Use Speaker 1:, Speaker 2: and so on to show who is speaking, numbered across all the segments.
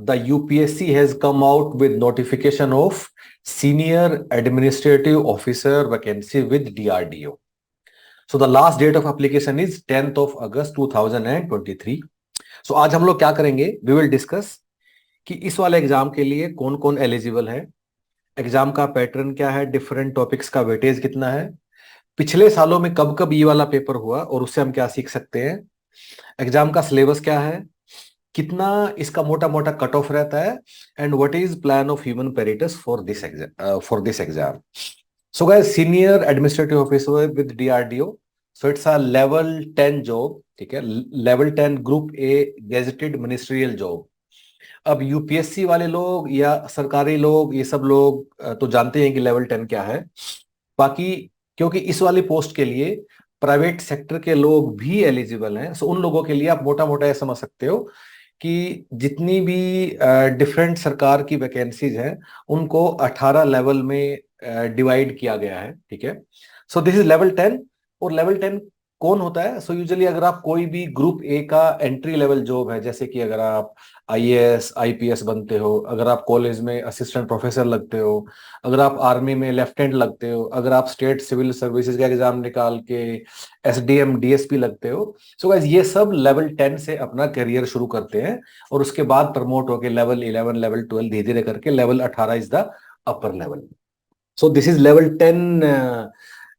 Speaker 1: the UPSC has come out with notification of senior administrative officer vacancy with DRDO. So the last date of application is 10th of August 2023. So आज हम लोग क्या करेंगे, we will discuss कि इस वाले exam के लिए कौन कौन एलिजिबल है, एग्जाम का पैटर्न क्या है, डिफरेंट टॉपिक्स का वेटेज कितना है, पिछले सालों में कब कब ये वाला पेपर हुआ और उससे हम क्या सीख सकते हैं, एग्जाम का सिलेबस क्या है, कितना इसका मोटा मोटा कट ऑफ रहता है, and what is plan of Human Peritus for this exam. So guys, senior administrative officer with DRDO, so it's a level 10 job. ठीक है, level 10 group A gazetted ministerial job. अब यूपीएससी वाले लोग या सरकारी लोग, ये सब लोग तो जानते हैं कि लेवल 10 क्या है. बाकी क्योंकि इस वाली पोस्ट के लिए प्राइवेट सेक्टर के लोग भी एलिजिबल हैं, सो उन लोगों के लिए आप मोटा मोटा ये समझ सकते हो कि जितनी भी डिफरेंट सरकार की वैकेंसीज हैं उनको 18 लेवल में डिवाइड किया गया है. ठीक है, सो दिस इज लेवल 10. और लेवल 10 कौन होता है? सो यूजुअली अगर आप कोई भी ग्रुप ए का एंट्री लेवल जॉब है, जैसे कि अगर आप आईएएस आईपीएस बनते हो, अगर आप कॉलेज में असिस्टेंट प्रोफेसर लगते हो, अगर आप आर्मी में लेफ्टिनेंट लगते हो, अगर आप स्टेट सिविल सर्विसेज का एग्जाम निकाल के एसडीएम डीएसपी लगते हो, सो गाइस ये सब लेवल 10 से अपना करियर शुरू करते हैं और उसके बाद प्रमोट होकर लेवल 11 लेवल 12 धीरे धीरे करके level 18 is the upper level. So this is level 10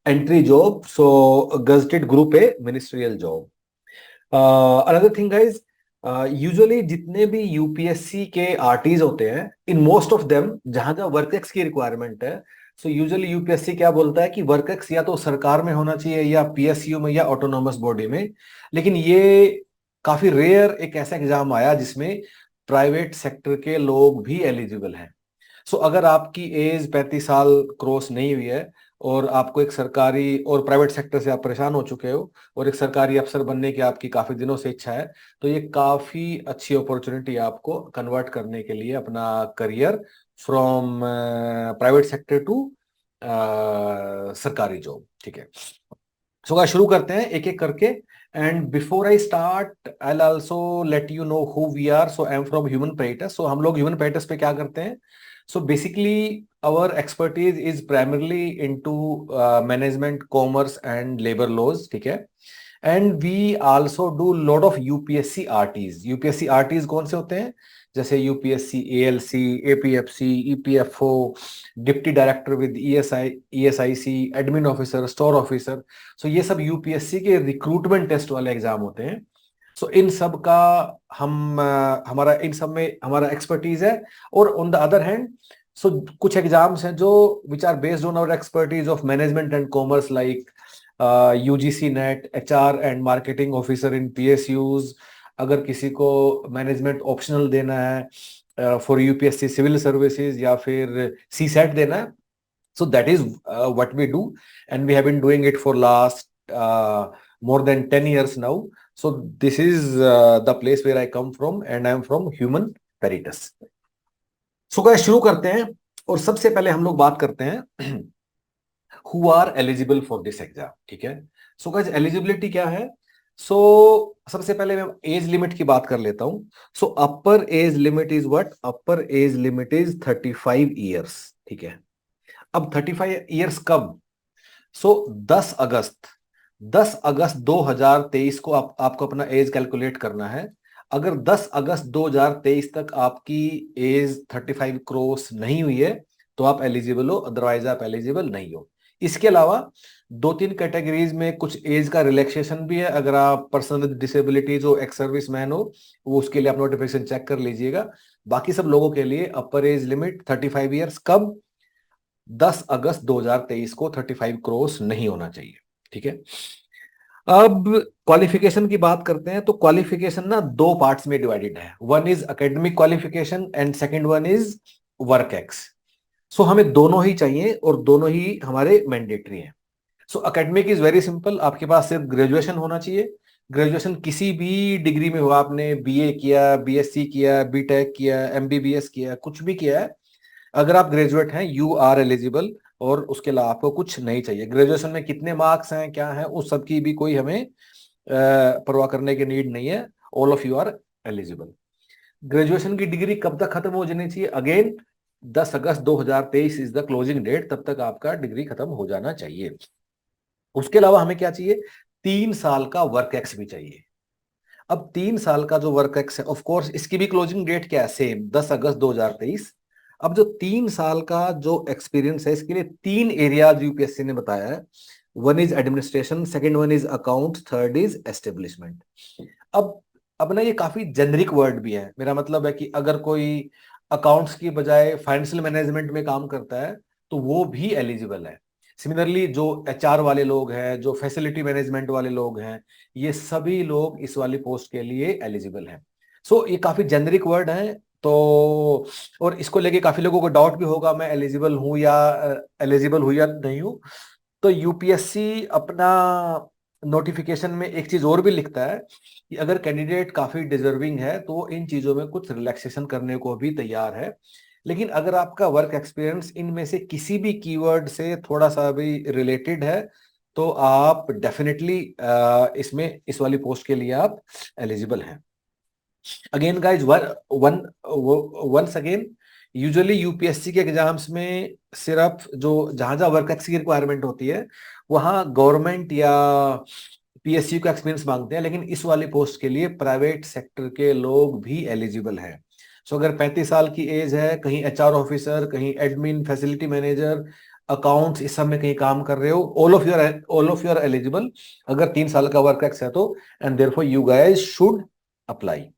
Speaker 1: entry job. So gazetted group A ministerial job. Another thing guys, usually जितने भी यूपीएससी के आरटीज होते हैं, इन मोस्ट ऑफ देम जहां जहां वर्क एक्स की रिक्वायरमेंट है, सो यूजुअली यूपीएससी क्या बोलता है कि वर्क एक्स या तो सरकार में होना चाहिए या पीएसयू में या ऑटोनोमस बॉडी में. लेकिन ये काफी रेयर एक ऐसा एग्जाम आया जिसमें प्राइवेट सेक्टर के लोग भी एलिजिबल हैं. सो अगर आपकी एज 35 साल क्रॉस नहीं हुई है और आपको एक सरकारी और प्राइवेट सेक्टर से आप परेशान हो चुके हो और एक सरकारी अफसर बनने की आपकी काफी दिनों से इच्छा है, तो ये काफी अच्छी अपॉर्चुनिटी है आपको कन्वर्ट करने के लिए अपना career from private sector to सरकारी जॉब. ठीक है, सो गाइस शुरू करते हैं एक एक करके. And before I start I will also let you know who we are. So I am from Human Peritus. So हम लोग ह्यूमन पेरिटस पे क्या करते हैं? So basically, our expertise is primarily into management, commerce, and labor laws. ठीक है, and we also do lot of UPSC RTs. UPSC RTs कौन से होते हैं? जैसे UPSC ALC, APFC, EPFO, deputy director with ESIC, admin officer, store officer. So ये सब UPSC के रिक्रूटमेंट टेस्ट वाले एग्जाम होते हैं. सो इन सब का हमारा इन सब में हमारा एक्सपर्टीज है. और on the other hand, so कुछ एग्जाम्स हैं जो which are based on our expertise of management and commerce, like UGC NET, HR and marketing officer in PSUs. अगर किसी को मैनेजमेंट ऑप्शनल देना है फॉर यूपीएससी सिविल सर्विसेज या फिर सीसेट देना है, so that is what we do and we have been doing it for last more than 10 years now. So this is the place where I come from and I am from human peritus. So guys शुरू करते हैं और सबसे पहले हम लोग बात करते हैं who are eligible for this exam. ठीक है, so guys eligibility क्या है? So सबसे पहले मैं एज लिमिट की बात कर लेता हूं. So upper age limit is what? Upper age limit is 35 years. ठीक है, अब 35 years कब? So 10 अगस्त 2023 को आपको अपना एज कैलकुलेट करना है. अगर 10 अगस्त 2023 तक आपकी एज 35 क्रॉस नहीं हुई है तो आप एलिजिबल हो, अदरवाइज आप एलिजिबल नहीं हो. इसके अलावा 2-3 कैटेगरीज में कुछ एज का रिलैक्सेशन भी है. अगर आप पर्सन विद डिसेबिलिटीज हो, एक्स सर्विस मैन हो, वो उसके लिए आप नोटिफिकेशन चेक कर लीजिएगा. बाकी सब लोगों के लिए अपर एज लिमिट 35 ईयर्स. कब? 10 अगस्त 2023 को 35 क्रॉस नहीं होना चाहिए. ठीक है, अब क्वालिफिकेशन की बात करते हैं. तो क्वालिफिकेशन ना दो पार्ट्स में डिवाइडेड है. One is academic qualification and second one is work ex. So हमें दोनों ही चाहिए और दोनों ही हमारे मैंडेटरी हैं. सो एकेडमिक इज वेरी सिंपल. आपके पास सिर्फ ग्रेजुएशन होना चाहिए. ग्रेजुएशन किसी भी डिग्री में हो, आपने बीए किया, बीएससी किया, बीटेक किया, एमबीबीएस किया, कुछ भी किया है, अगर आप ग्रेजुएट हैं यू आर एलिजिबल. और उसके अलावा आपको कुछ नहीं चाहिए. ग्रेजुएशन में कितने मार्क्स हैं, क्या है, उस सब की भी कोई हमें परवाह करने की नीड नहीं है. All of you are eligible. Graduation की डिग्री कब तक खत्म हो जानी चाहिए? Again 10 August 2023 is the closing date, तब तक आपका डिग्री खत्म हो जाना चाहिए। उसके अलावा हमें क्या चाहिए? 3 साल का वर्क एक्स भी चाहिए। अब 3 साल का जो वर्क एक्स है, ऑफ कोर्स इसकी भी क्लोजिंग डेट क्या है? Same 10 August 2023। अब जो 3 साल का जो एक्सपीरियंस है, इसके लिए 3 एरियाज यूपीएससी ने बताया है। One is administration, second one is account, third is establishment. अब ना ये काफी जेनरिक वर्ड भी है। मेरा मतलब है कि अगर कोई अकाउंट्स की बजाय फाइनेंशियल मैनेजमेंट में काम करता है तो वो भी एलिजिबल है। सिमिलरली जो एचआर वाले लोग हैं, जो फैसिलिटी मैनेजमेंट वाले लोग हैं, ये सभी लोग इस वाली पोस्ट के लिए एलिजिबल हैं। सो ये काफी जेनरिक वर्ड है। तो और इसको लेके काफी लोगों को डाउट भी होगा, मैं एलिजिबल हूँ या नहीं हूँ। तो यूपीएससी अपना नोटिफिकेशन में एक चीज और भी लिखता है कि अगर कैंडिडेट काफी डिजर्विंग है तो वो इन चीजों में कुछ रिलैक्सेशन करने को भी तैयार है। लेकिन अगर आपका वर्क एक्सपीरियंस इनमें से किसी भी कीवर्ड से थोड़ा सा भी रिलेटेड है तो आप डेफिनेटली इसमें इस वाली पोस्ट के लिए आप एलिजिबल हैं। Again guys one once again, usually UPSC के एग्जाम्स में सिर्फ जो जहां जहां वर्क एक्स की रिक्वायरमेट होती है वहां गवर्नमेंट या पीएसयू का एक्सपीरियंस मांगते हैं, लेकिन इस वाली पोस्ट के लिए प्राइवेट सेक्टर के लोग भी एलिजिबल हैं। सो अगर 35 साल की एज है, कहीं एचआर ऑफिसर, कहीं एडमिन, फैसिलिटी मैनेजर, अकाउंट्स, इस सब में कहीं काम कर रहे हो, all of you are eligible अगर 3 साल का वर्क एक्स है तो। And therefore you guys should apply.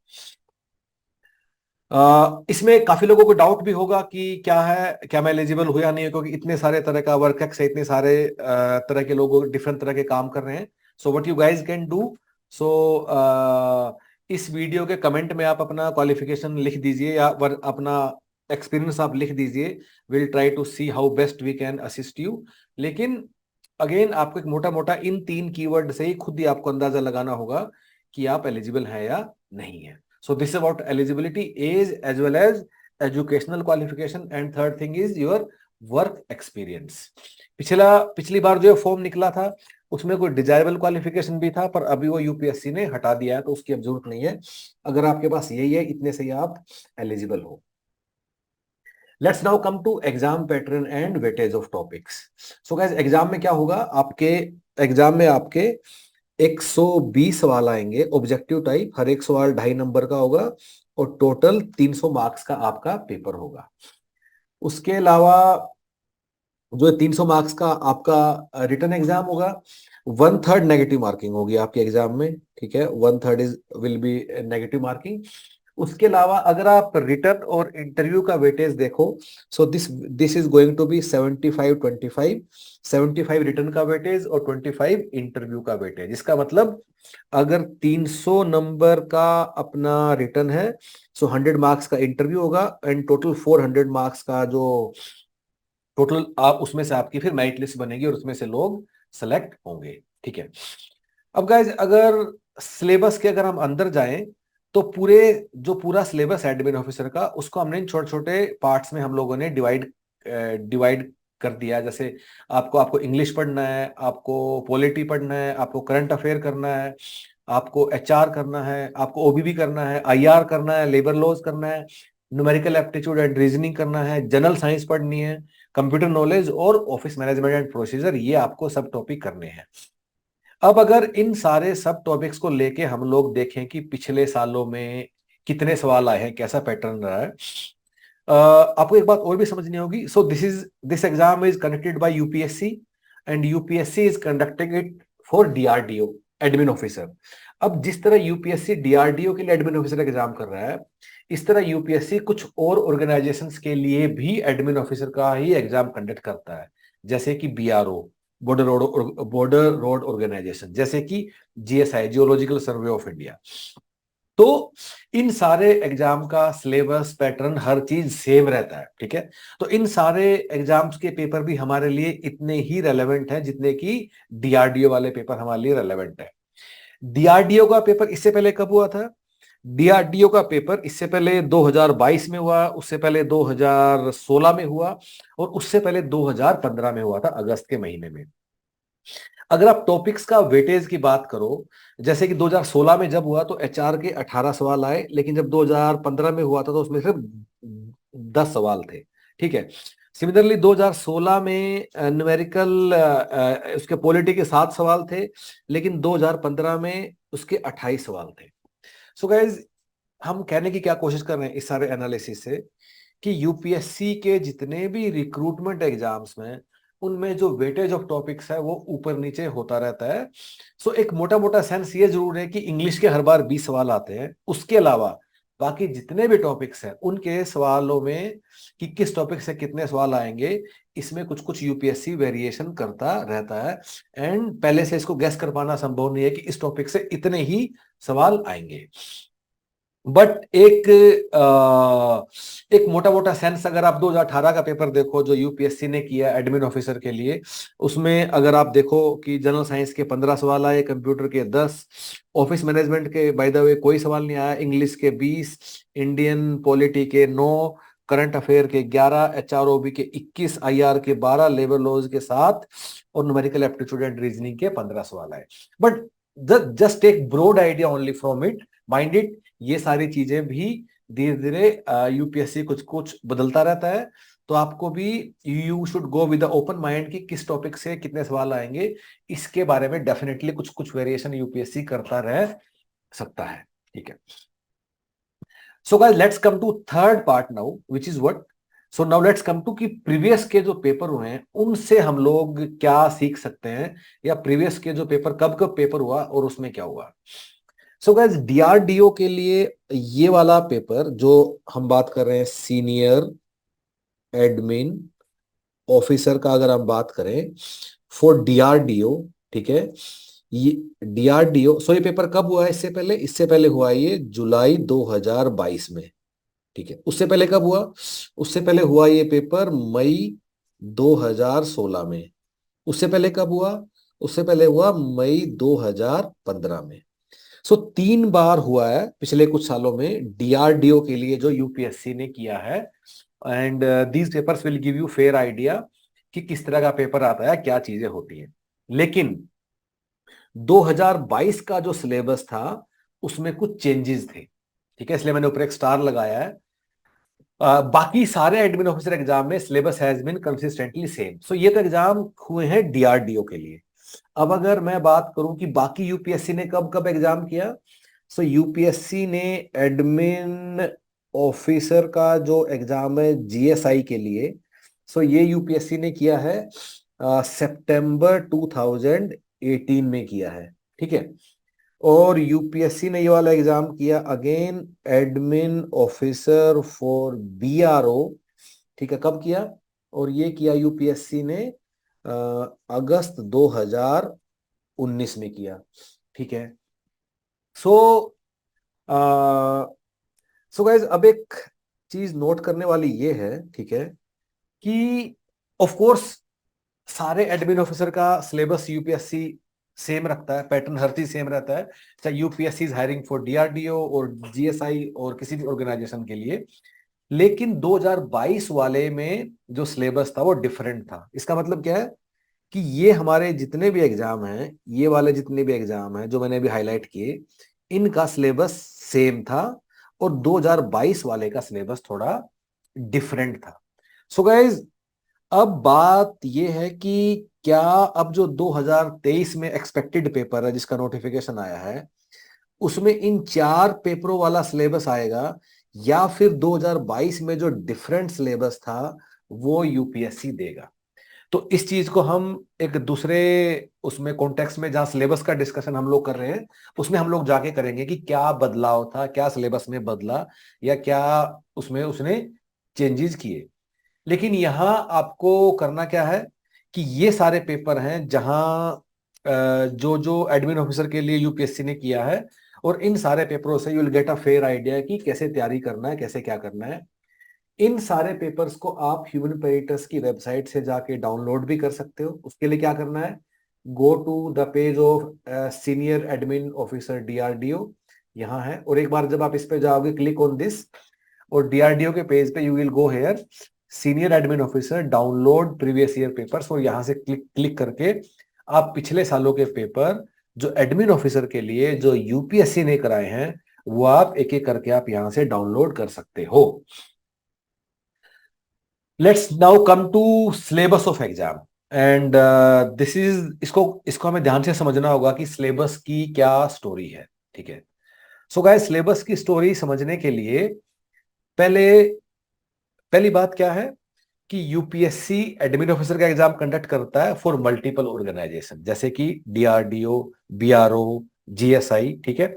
Speaker 1: इसमें काफी लोगों को डाउट भी होगा कि क्या है, क्या मैं एलिजिबल हूं या नहीं है, क्योंकि इतने सारे तरह का वर्क एक्स है, इतने सारे तरह के लोग डिफरेंट तरह के काम कर रहे हैं। So what you guys can do, so इस वीडियो के कमेंट में आप अपना क्वालिफिकेशन लिख दीजिए या अपना एक्सपीरियंस आप लिख दीजिए। Will try to see how best we can assist you. लेकिन अगेन आपको एक मोटा मोटा इन 3 कीवर्ड से ही खुद ही आपको अंदाजा लगाना होगा कि आप एलिजिबल हैं या नहीं है। So this is about eligibility, age as well as educational qualification, and third thing is your work experience. पिछली बार जो फॉर्म निकला था उसमें कोई डिजायरेबल क्वालिफिकेशन भी था, पर अभी वो यूपीएससी ने हटा दिया है तो उसकी अब जरूरत नहीं है। अगर आपके पास यही है, इतने से ही आप एलिजिबल हो। Let's now come to exam pattern and weightage of topics. So guys, exam में क्या होगा, एग्जाम में आपके 120 सवाल आएंगे ऑब्जेक्टिव टाइप, हर एक सवाल 2.5 नंबर का होगा और टोटल 300 मार्क्स का आपका पेपर होगा। उसके अलावा जो 300 मार्क्स का आपका रिटन एग्जाम होगा, 1/3 नेगेटिव मार्किंग होगी आपके एग्जाम में, ठीक है, 1/3 is will be negative marking. उसके अलावा अगर आप रिटर्न और इंटरव्यू का वेटेज देखो, so this is going to be 75-25, 75 written का वेटेज और 25 इंटरव्यू का वेटेज। इसका मतलब अगर 300 नंबर का अपना रिटर्न है, सो 100 मार्क्स का इंटरव्यू होगा एंड टोटल 400 मार्क्स का जो टोटल आप उसमें से आपकी फिर मेरिट लिस्ट बनेगी और उसमें से लोग सेलेक्ट होंगे, ठीक है। अब गाइज अगर सिलेबस के अगर हम अंदर जाएं तो पूरा सिलेबस एडमिन ऑफिसर का, उसको हमने छोटे छोटे पार्ट्स में हम लोगों ने डिवाइड कर दिया। जैसे आपको इंग्लिश पढ़ना है, आपको पॉलिटी पढ़ना है, आपको करंट अफेयर करना है, आपको एचआर करना है, आपको ओबीबी करना है, आईआर करना है, लेबर लॉज करना है, न्यूमेरिकल एप्टीट्यूड एंड रीजनिंग करना है, जनरल साइंस पढ़नी है, कंप्यूटर नॉलेज और ऑफिस मैनेजमेंट एंड प्रोसीजर, ये आपको सब टॉपिक करने हैं। अब अगर इन सारे सब टॉपिक्स को लेके हम लोग देखें कि पिछले सालों में कितने सवाल आए हैं, कैसा पैटर्न रहा है, आपको एक बात और भी समझनी होगी। So this exam is conducted by UPSC and UPSC is conducting it for DRDO admin officer. अब जिस तरह यूपीएससी डीआरडीओ के लिए एडमिन ऑफिसर एग्जाम कर रहा है, इस तरह यूपीएससी कुछ और ऑर्गेनाइजेशंस के लिए भी एडमिन ऑफिसर का ही एग्जाम कंडक्ट करता है, जैसे कि बीआरओ, बॉर्डर रोड ऑर्गेनाइजेशन, जैसे कि GSI, geological survey of India. तो इन सारे एग्जाम का सिलेबस, पैटर्न, हर चीज सेम रहता है, ठीक है। तो इन सारे एग्जाम्स के पेपर भी हमारे लिए इतने ही रेलेवेंट हैं जितने कि डीआरडीओ वाले पेपर हमारे लिए रेलेवेंट है। डीआरडीओ का पेपर इससे पहले कब हुआ था? डीआरडीओ का पेपर इससे पहले 2022 में हुआ, उससे पहले 2016 में हुआ और उससे पहले 2015 में हुआ था, अगस्त के महीने में। अगर आप टॉपिक्स का वेटेज की बात करो, जैसे कि 2016 में जब हुआ तो एचआर के 18 सवाल आए, लेकिन जब 2015 में हुआ था तो उसमें सिर्फ 10 सवाल थे। ठीक है। सिमिलरली 2016 में न्यूमेरिकल उसके पॉलिटी के 7 सवाल थे, लेकिन 2015 में उसके 28 सवाल थे। सो गाइज, हम कहने की क्या कोशिश कर रहे हैं इस सारे एनालिसिस से, कि यूपीएससी के जितने भी रिक्रूटमेंट एग्जाम्स में, उनमें जो वेटेज ऑफ टॉपिक्स है वो ऊपर नीचे होता रहता है। सो एक मोटा मोटा सेंस ये जरूर है कि इंग्लिश के हर बार 20 सवाल आते हैं, उसके अलावा बाकी जितने भी टॉपिक्स हैं उनके सवालों में कि किस टॉपिक से कितने सवाल आएंगे, इसमें कुछ कुछ यूपीएससी वेरिएशन करता रहता है। एंड पहले से इसको गैस कर पाना संभव नहीं है कि इस टॉपिक से इतने ही सवाल आएंगे। बट एक मोटा मोटा सेंस अगर आप 2018 का पेपर देखो जो यूपीएससी ने किया एडमिन ऑफिसर के लिए, उसमें अगर आप देखो कि जनरल साइंस के 15 सवाल आए, कंप्यूटर के 10, ऑफिस मैनेजमेंट के बाय द वे कोई सवाल नहीं आया, इंग्लिश के 20, इंडियन पॉलिटी के 9, करंट अफेयर के 11, एचआरओबी के 21, आईआर के 12, लेबर लॉज के 7 और न्यूमेरिकल एप्टीट्यूड एंड रीजनिंग के 15 सवाल आए। But just take broad idea only from it, mind it, ये सारी चीजें भी धीरे धीरे यूपीएससी कुछ कुछ बदलता रहता है। तो आपको भी you should go with open mind कि किस टॉपिक से कितने सवाल आएंगे, इसके बारे में डेफिनेटली कुछ कुछ वेरिएशन यूपीएससी करता रह सकता है। ठीक है। So guys, let's come to third part now, which is what. So now let's come to कि प्रीवियस के जो पेपर हुए हैं उनसे हम लोग क्या सीख सकते हैं, या प्रीवियस के जो पेपर कब कब पेपर हुआ और उसमें क्या हुआ। सो गाइस, डीआरडीओ के लिए ये वाला पेपर जो हम बात कर रहे हैं, सीनियर एडमिन ऑफिसर का अगर हम बात करें फॉर डीआरडीओ, ठीक है, ये डीआरडीओ, सो ये पेपर कब हुआ है? इससे पहले हुआ है ये जुलाई 2022 में। ठीक है। उससे पहले कब हुआ? उससे पहले हुआ ये पेपर मई 2016 में। उससे पहले कब हुआ? उससे पहले हुआ मई 2015 में। सो 3 बार हुआ है पिछले कुछ सालों में डीआरडीओ के लिए जो यूपीएससी ने किया है। And these papers will give you fair idea कि किस तरह का पेपर आता है, क्या चीजें होती हैं। लेकिन 2022 का जो सिलेबस था उसमें कुछ चेंजेस थे। ठीक है, इसलिए मैंने ऊपर एक स्टार लगाया है। बाकी सारे एडमिन ऑफिसर एग्जाम में syllabus has been consistently same. So ये तो एग्जाम हुए हैं डीआरडीओ के लिए। अब अगर मैं बात करूं कि बाकी यूपीएससी ने कब कब एग्जाम किया, सो यूपीएससी ने एडमिन ऑफिसर का जो एग्जाम है जीएसआई के लिए, सो ये यूपीएससी ने किया है सितंबर 2018 में किया है। ठीक है। और यूपीएससी ने ये वाला एग्जाम किया again admin officer for BRO. ठीक है, कब किया? और ये किया यूपीएससी ने अगस्त 2019 में किया। ठीक है। सो सो गाइज, अब एक चीज नोट करने वाली ये है, ठीक है, कि ऑफ कोर्स सारे एडमिन ऑफिसर का सिलेबस यूपीएससी सेम रखता है, पैटर्न हर चीज सेम रहता है, चाहे UPSC is hiring for DRDO और जीएसआई और किसी भी ऑर्गेनाइजेशन के लिए। लेकिन 2022 वाले में जो सिलेबस था वो डिफरेंट था। इसका मतलब क्या है कि ये हमारे जितने भी एग्जाम हैं, ये वाले जितने भी एग्जाम हैं जो मैंने अभी हाईलाइट किए, इनका सिलेबस सेम था और 2022 वाले का सिलेबस थोड़ा डिफरेंट था। सो गाइज, अब बात यह है कि क्या अब जो 2023 में एक्सपेक्टेड पेपर है जिसका नोटिफिकेशन आया है, उसमें इन 4 पेपरों वाला सिलेबस आएगा, या फिर 2022 में जो डिफरेंट सिलेबस था वो यूपीएससी देगा। तो इस चीज को हम एक दूसरे उसमें कॉन्टेक्स्ट में, जहां सिलेबस का डिस्कशन हम लोग कर रहे हैं, उसमें हम लोग जाके करेंगे कि क्या बदलाव था, क्या सिलेबस में बदला, या क्या उसमें उसने चेंजेस किए। लेकिन यहां आपको करना क्या है कि ये सारे पेपर हैं जहां जो जो एडमिन ऑफिसर के लिए यूपीएससी ने किया है, और इन सारे पेपरों से you will get a fair idea कि कैसे तैयारी करना है, कैसे क्या करना है। इन सारे पेपर्स को आप ह्यूमन पेरिटस की वेबसाइट से जाके डाउनलोड भी कर सकते हो। उसके लिए क्या करना है, go to the page of senior admin officer DRDO, यहाँ है। और एक बार जब आप इस पे जाओगे, क्लिक ऑन दिस, और डीआरडीओ के पेज पे you will go here senior admin officer download previous year papers, और यहां से क्लिक क्लिक करके आप पिछले सालों के पेपर जो एडमिन ऑफिसर के लिए जो यूपीएससी ने कराए हैं वो आप एक एक करके आप यहां से डाउनलोड कर सकते हो। Let's now come to syllabus of exam and this is इसको इसको हमें ध्यान से समझना होगा कि सिलेबस की क्या स्टोरी है। ठीक है, सो गाइस सिलेबस की स्टोरी समझने के लिए पहले पहली बात क्या है कि यूपीएससी एडमिन ऑफिसर का एग्जाम कंडक्ट करता है फॉर मल्टीपल ऑर्गेनाइजेशन जैसे कि डीआरडीओ, बीआरओ, जीएसआई। ठीक है,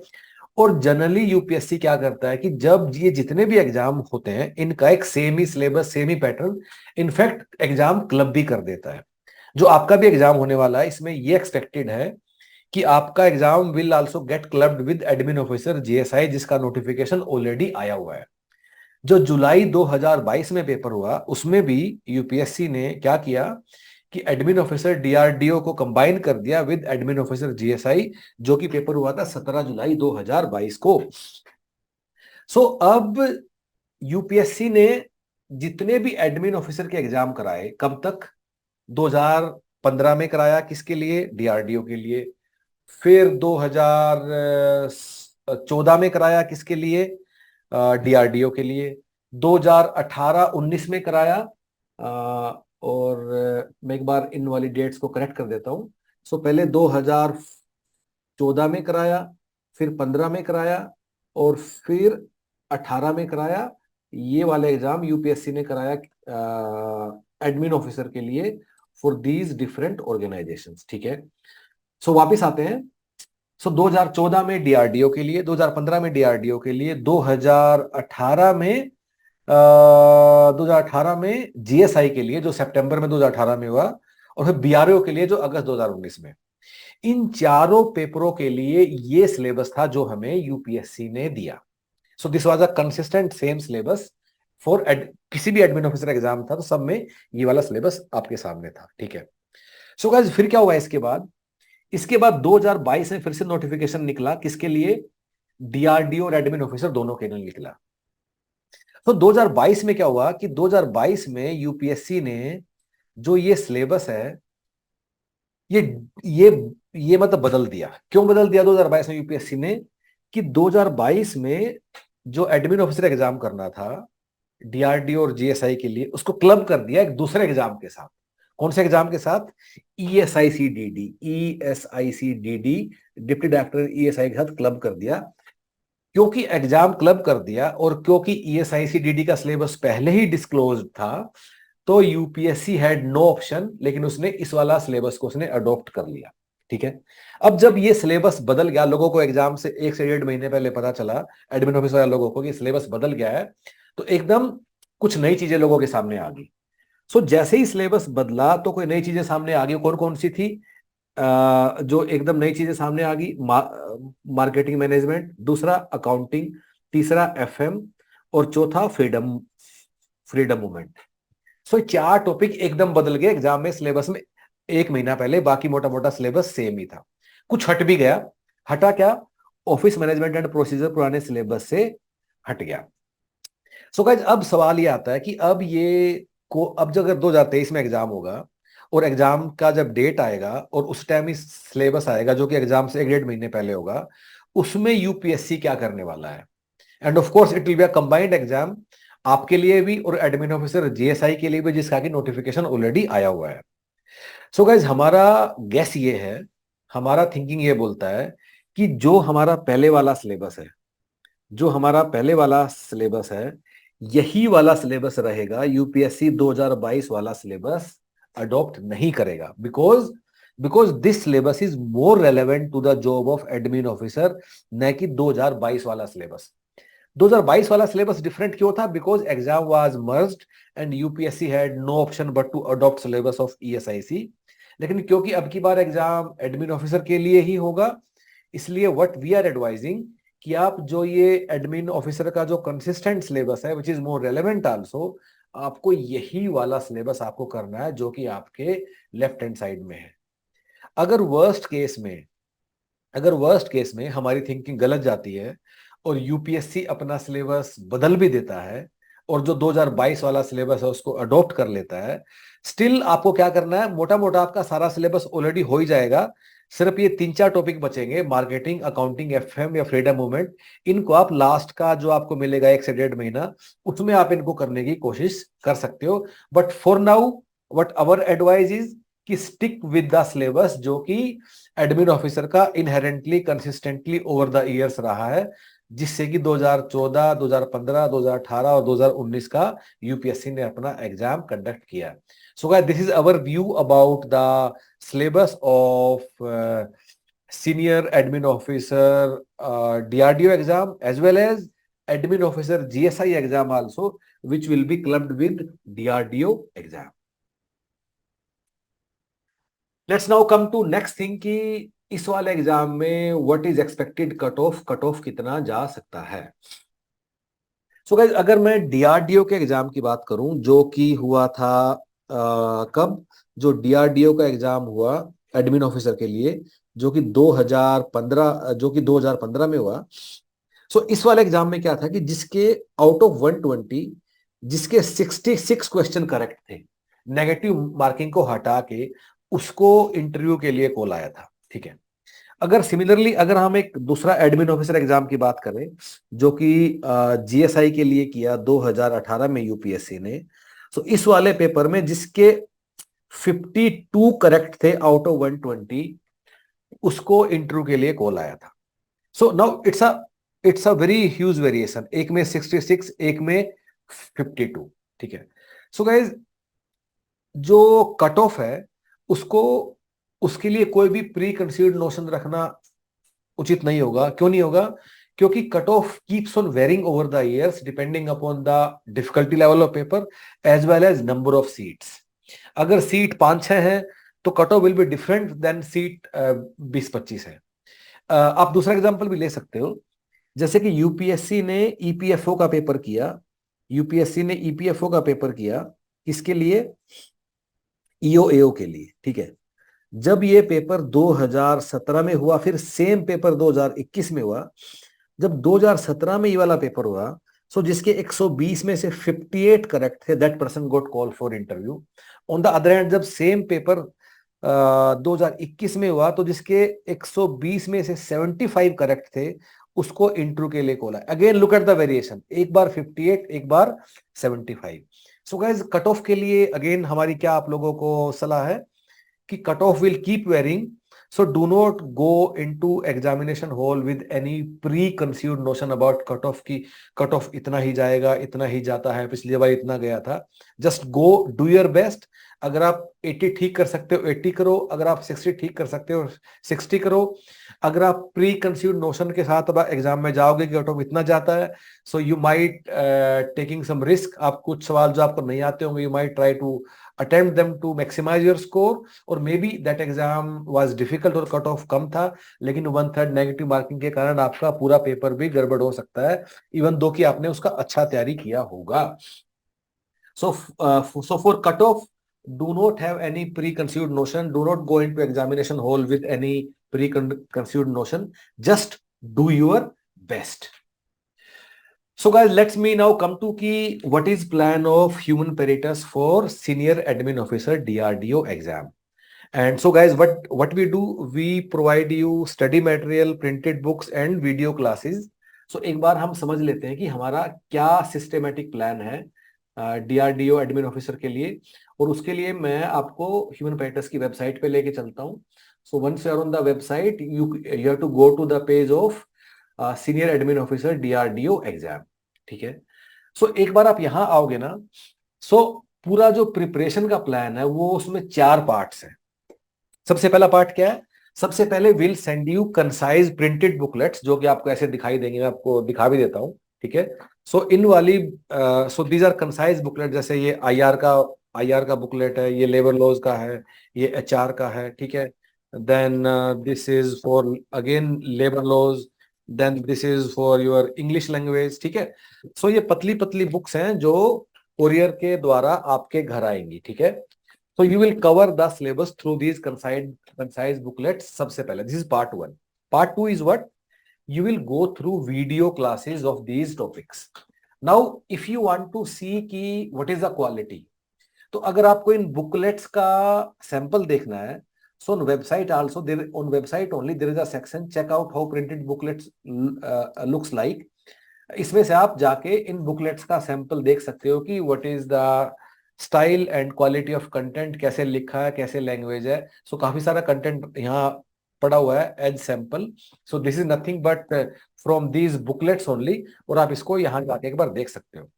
Speaker 1: और जनरली यूपीएससी क्या करता है कि जब ये जितने भी एग्जाम होते हैं इनका एक सेम ही सिलेबस, सेम ही पैटर्न, इनफैक्ट एग्जाम क्लब भी कर देता है। जो आपका भी एग्जाम होने वाला है इसमें ये एक्सपेक्टेड है कि आपका exam will also get clubbed with admin officer GSI जिसका नोटिफिकेशन ऑलरेडी आया हुआ है। जो जुलाई 2022 में पेपर हुआ उसमें भी यूपीएससी ने क्या किया कि एडमिन ऑफिसर डीआरडीओ को कंबाइन कर दिया विद एडमिन ऑफिसर जीएसआई, जो कि पेपर हुआ था 17 जुलाई 2022 को। अब यूपीएससी ने जितने भी एडमिन ऑफिसर के एग्जाम कराए कब तक, 2015 में कराया, किसके लिए, डीआरडीओ के लिए। फिर 2014 में कराया, किसके लिए, डीआरडीओ के लिए। 2018-19 में कराया, और मैं एक बार इन वाली डेट्स को करेक्ट कर देता हूं। पहले 2014 में कराया, फिर 15 में कराया, और फिर 18 में कराया। ये वाला एग्जाम यूपीएससी ने कराया एडमिन ऑफिसर के लिए फॉर दीज डिफरेंट ऑर्गेनाइजेशंस। ठीक है, वापिस आते हैं। 2014 में डीआरडीओ के लिए, 2015 में डीआरडीओ के लिए, 2018 में जीएसआई के लिए जो सितंबर में 2018 में हुआ, और फिर बीआरओ के लिए जो अगस्त 2019 में। इन चारों पेपरों के लिए ये सिलेबस था जो हमें यूपीएससी ने दिया। This was a consistent same syllabus for किसी भी एडमिन ऑफिसर एग्जाम था तो सब में ये वाला सिलेबस आपके सामने था। ठीक है, गाइस फिर क्या हुआ इसके बाद 2022 में फिर से नोटिफिकेशन निकला, किसके लिए, डीआरडीओ और एडमिन ऑफिसर दोनों के लिए निकला। 2022 में क्या हुआ कि 2022 में यूपीएससी ने जो ये सिलेबस है ये ये ये मतलब बदल दिया। क्यों बदल दिया 2022 में यूपीएससी ने, कि 2022 में जो एडमिन ऑफिसर एग्जाम करना था डीआरडीओ और जीएसआई के लिए उसको क्लब कर दिया एक दूसरे एग्जाम के साथ। कौन से एग्जाम के साथ, ईएसआईसीडीडी, ईएसआईसीडीडी, डिप्टी डायरेक्टर ईएसआई के साथ क्लब कर दिया। क्योंकि एग्जाम क्लब कर दिया और क्योंकि ईएसआईसीडीडी का सिलेबस पहले ही डिस्क्लोज था तो यूपीएससी हैड नो ऑप्शन, लेकिन उसने इस वाला सिलेबस को उसने अडॉप्ट कर लिया। ठीक है, अब जब ये सिलेबस बदल गया, लोगों को एग्जाम से 1 से 1.5 महीने पहले पता चला एडमिन ऑफिसर वाले लोगों को कि सिलेबस बदल गया है, तो एकदम कुछ नई चीजें लोगों के सामने आ गई। जैसे ही सिलेबस बदला तो कोई नई चीजें सामने आ गई। कौन कौन सी थी, जो एकदम नई चीजें सामने आ गई, मार्केटिंग मैनेजमेंट, दूसरा अकाउंटिंग, तीसरा एफएम, और चौथा फ्रीडम फ्रीडम मूवमेंट। 4 टॉपिक एकदम बदल गए एग्जाम में सिलेबस में 1 महीना पहले, बाकी मोटा मोटा सिलेबस सेम ही था। कुछ हट भी गया, हटा क्या, ऑफिस मैनेजमेंट एंड प्रोसीजर पुराने सिलेबस से हट गया। गाइस अब सवाल ये आता है कि अब जो अगर 2023 में एग्जाम होगा और एग्जाम का जब डेट आएगा और उस टाइम ही सिलेबस आएगा जो कि एग्जाम से 1-1.5 महीने पहले होगा, उसमें यूपीएससी क्या करने वाला है। End of course it will be a combined exam, आपके लिए भी और एडमिन ऑफिसर जीएसआई के लिए भी, जिसका कि नोटिफिकेशन ऑलरेडी आया हुआ है। गाइस हमारा गेस ये है, हमारा थिंकिंग ये बोलता है कि जो हमारा पहले वाला सिलेबस है, जो हमारा पहले वाला सिलेबस है यही वाला सिलेबस रहेगा। यूपीएससी 2022 वाला सिलेबस अडॉप्ट नहीं करेगा, because this syllabus is more relevant to the job of admin officer, न कि 2022 वाला सिलेबस। 2022 वाला सिलेबस डिफरेंट क्यों था, because exam was merged and UPSC had no option but to adopt syllabus of ESIC. लेकिन क्योंकि अब की बार एग्जाम एडमिन ऑफिसर के लिए ही होगा, इसलिए व्हाट वी आर एडवाइजिंग कि आप जो ये एडमिन ऑफिसर का जो कंसिस्टेंट सिलेबस है which is more relevant also, आपको यही वाला सिलेबस आपको करना है जो कि आपके लेफ्ट हैंड साइड में है। अगर वर्स्ट केस में हमारी थिंकिंग गलत जाती है और यूपीएससी अपना सिलेबस बदल भी देता है और जो 2022 वाला सिलेबस है उसको अडॉप्ट कर लेता है, स्टिल आपको क्या करना है, मोटा मोटा आपका सारा सिलेबस ऑलरेडी हो ही जाएगा। सिर्फ ये 3-4 टॉपिक बचेंगे, मार्केटिंग, अकाउंटिंग, एफएम या फ्रीडम मूवमेंट। इनको आप लास्ट का जो आपको मिलेगा 1 से 1.5 महीना, उसमें आप इनको करने की कोशिश कर सकते हो। But for now what our advice is कि स्टिक विद द सिलेबस जो कि एडमिन ऑफिसर का inherently consistently over the years रहा है, जिससे कि 2014, 2015, 2018 और 2019 का यूपीएससी ने अपना एग्जाम कंडक्ट किया। So guys, this is our view about the syllabus of senior admin officer DRDO exam as well as admin officer GSI exam also, which will be clubbed with DRDO exam. Let's now come to next thing कि इस वाले exam में what is expected cut off कितना जा सकता है। So guys, अगर मैं डीआरडीओ के एग्जाम की बात करूं जो कि हुआ था कब, जो डीआरडीओ का एग्जाम हुआ एडमिन ऑफिसर के लिए, जो कि 2015 में हुआ। सो इस वाले एग्जाम में क्या था कि जिसके आउट ऑफ 120, जिसके 66 क्वेश्चन करेक्ट थे, नेगेटिव मार्किंग को हटा के, उसको इंटरव्यू के लिए कॉल आया था। ठीक है। अगर सिमिलरली अगर हम एक दूसरा एडमिन ऑफिसर एग्जाम की बात करें जो कि जीएसआई के लिए किया 2018 में यूपीएससी ने, तो इस वाले पेपर में जिसके 52 करेक्ट थे आउट ऑफ 120, उसको इंटरव्यू के लिए कॉल आया था। So now it's a very huge variation, एक में 66, एक में 52। ठीक है। सो गाइज, जो कट ऑफ है उसको, उसके लिए कोई भी प्री कंसीव्ड नोशन रखना उचित नहीं होगा। क्यों नहीं होगा? क्योंकि cut off keeps on varying over the years depending upon the difficulty level of paper as well as number of seats. अगर सीट 5-6 है तो cut off will be different then seat 20-25 है। आप दूसरा एग्जांपल भी ले सकते हो, जैसे कि यूपीएससी ने ईपीएफओ का पेपर किया, यूपीएससी ने ईपीएफओ का पेपर किया किसके लिए? ईओएओ के लिए। ठीक है। जब ये पेपर 2017 में हुआ, फिर सेम पेपर 2021 में हुआ। जब 2017 में ये वाला पेपर हुआ, सो जिसके 120 में से 58 करेक्ट थे, that person got call for interview. On the other hand, जब सेम पेपर 2021 में हुआ तो जिसके 120 में से 75 करेक्ट थे, उसको इंटरव्यू के लिए कॉल है। Again look at the variation, एक बार 58, एक बार 75। सो गाइस, कट ऑफ के लिए अगेन हमारी क्या आप लोगों को सलाह है कि cut off will keep varying, so do not go into examination hall with any preconceived notion about cut off की कट ऑफ इतना ही जाएगा, इतना ही जाता है, पिछली बार इतना गया था। Just go do your best. अगर आप 80 ठीक कर सकते हो 80 करो, अगर आप 60 ठीक कर सकते हो 60 करो। अगर आप प्री कंसीव्ड नोशन के साथ अब एग्जाम में जाओगे कि कट ऑफ इतना जाता है, so you might taking some risk. आप कुछ सवाल जो आपको नहीं आते होंगे, you might try to attempt them to maximize your score, और maybe that exam was difficult और कट ऑफ कम था, लेकिन 1/3 नेगेटिव मार्किंग के कारण आपका पूरा पेपर भी गड़बड़ हो सकता है, इवन दो कि आपने उसका अच्छा तैयारी किया होगा। So for cut off, do not have any preconceived notion. Do not go into examination hall with any preconceived notion. Just do your best. So guys, let's me now come to ki what is plan of human apparatus for senior admin officer DRDO exam. And so guys, what we do, we provide you study material, printed books and video classes. So एक बार हम समझ लेते हैं कि हमारा क्या systematic plan है DRDO admin officer के लिए, और उसके लिए मैं आपको ह्यूमन पैटर्स की वेबसाइट पे लेके चलता हूँ। So once you are on the website, you have to go to the page of senior admin officer DRDO exam. ठीक है। सो एक बार आप यहाँ आओगे ना, सो पूरा जो प्रिपरेशन का प्लान है वो उसमें 4 पार्ट्स हैं। सबसे पहला पार्ट क्या है? सबसे पहले will send you concise printed booklets, जो कि आपको ऐसे दिखाई देंगे, मैं आपको दिखा भी देता हूं। ठीक है। सो इन वाली so these are concise booklet, जैसे ये आईआर का बुकलेट है, ये लेबर लॉज का है, ये एचआर का है। ठीक है। Then this is for again labour laws, then this is for your English language. ठीक है। सो ये पतली पतली बुक्स हैं जो कोरियर के द्वारा आपके घर आएंगी। ठीक है। So you will cover the syllabus through these concise booklets. सबसे पहले, this is part 1. Part 2 is what? You will go through video classes of these topics. Now if you want to see कि what is the quality, तो अगर आपको इन booklets का sample देखना है, so on website also there, on website only there is a section check out how printed booklets looks like. इसमें से आप जाके इन बुकलेट्स का सैंपल देख सकते हो कि what is the style and quality of content, कैसे लिखा है, कैसे लैंग्वेज है। सो काफी सारा कंटेंट यहाँ पड़ा हुआ है as sample. So this is nothing but from these booklets only, और आप इसको यहाँ जाके एक बार देख सकते हो।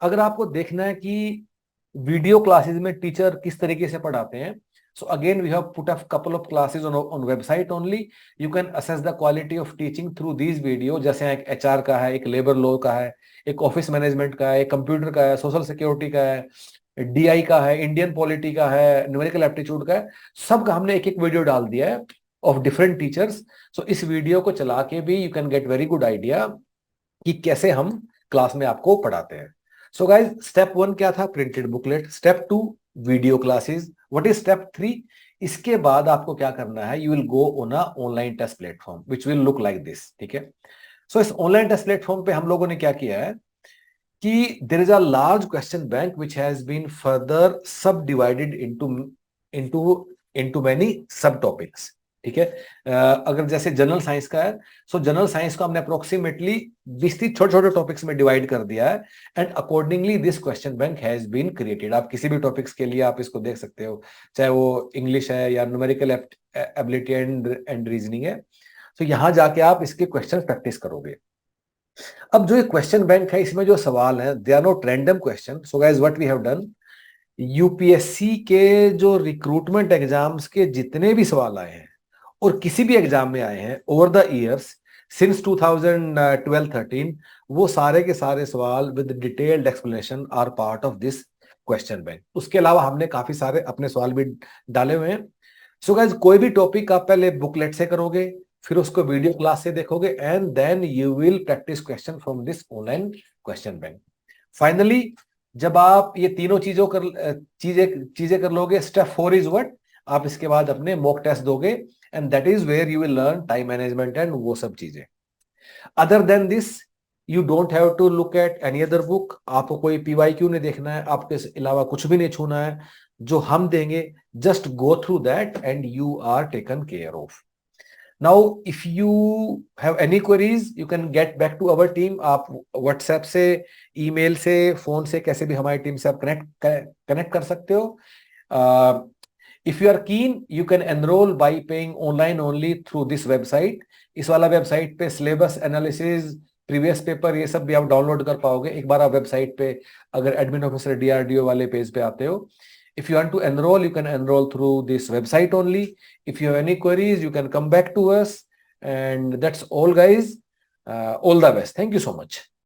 Speaker 1: अगर आपको देखना है कि वीडियो क्लासेस में टीचर किस तरीके से पढ़ाते हैं, so again we have put a couple of classes on website only. You can assess the quality of teaching through these video, जैसे एक एचआर का है, एक लेबर लॉ का है, एक ऑफिस मैनेजमेंट का है, एक कंप्यूटर का है, सोशल सिक्योरिटी का है, डीआई का है, इंडियन पॉलिटी का है, न्यूमेरिकल एप्टीट्यूड का है। सबका हमने एक एक वीडियो डाल दिया है ऑफ डिफरेंट टीचर्स। सो इस वीडियो को चला के भी you can get very good idea कि कैसे हम क्लास में आपको पढ़ाते हैं। सो गाइज, स्टेप 1 क्या था? Printed booklet. Step 2 video classes. What is step 3? इसके बाद आपको क्या करना है? You will go on a online test platform which will look like this. ठीक है, सो इस ऑनलाइन टेस्ट प्लेटफॉर्म पे हम लोगों ने क्या किया है कि there is a large question bank which has been further subdivided into into into many subtopics. ठीक है, अगर जैसे जनरल साइंस का है, सो जनरल साइंस को हमने अप्रोक्सीमेटली 20-30 छोटे छोटे टॉपिक्स में डिवाइड कर दिया है, and accordingly this question bank has been created. आप किसी भी टॉपिक्स के लिए आप इसको देख सकते हो, चाहे वो इंग्लिश है या न्यूमेरिकल एबिलिटी एंड रीजनिंग है। तो यहां जाके आप इसके क्वेश्चन प्रैक्टिस करोगे। अब जो ये क्वेश्चन बैंक है, इसमें जो सवाल है they are not random question. So guys, what we have done, UPSC के जो रिक्रूटमेंट एग्जाम्स के जितने भी सवाल आए हैं और किसी भी एग्जाम में आए हैं ओवर द इयर्स सिंस 2012-13, वो सारे के सारे सवाल with detailed explanation are part of this question bank. उसके अलावा हमने काफी सारे अपने सवाल भी डाले हुए हैं। सो गाइस, कोई भी टॉपिक आप पहले बुकलेट से करोगे, फिर उसको वीडियो क्लास से देखोगे, and then you will practice question from this online question bank. Finally जब आप ये तीनों चीजें चीजें कर लोगे, स्टेप 4 इज व्हाट, आप इसके बाद अपने मॉक टेस्ट दोगे, and that is where you will learn time management and वो सब चीजें। Other than this you don't have to look at any other book. आपको कोई पीवाईक्यू नहीं देखना है, आपके अलावा कुछ भी नहीं छूना है। जो हम देंगे, just go through that and you are taken care of. Now if you have any queries you can get back to our team. आप व्हाट्सएप से, ईमेल से, फोन से, कैसे भी हमारी टीम से आप कनेक्ट कर सकते हो। If you are keen you can enroll by paying online only through this website. इस वाला वेबसाइट पे सिलेबस एनालिसिस, प्रीवियस पेपर, ये सब भी आप डाउनलोड कर पाओगे एक बार आप वेबसाइट पे अगर एडमिन ऑफिसर डीआरडीओ वाले पेज पे आते हो। If you want to enroll, you can enroll through this website only. If you have any queries, you can come back to us. And that's all, guys. All the best. Thank you so much.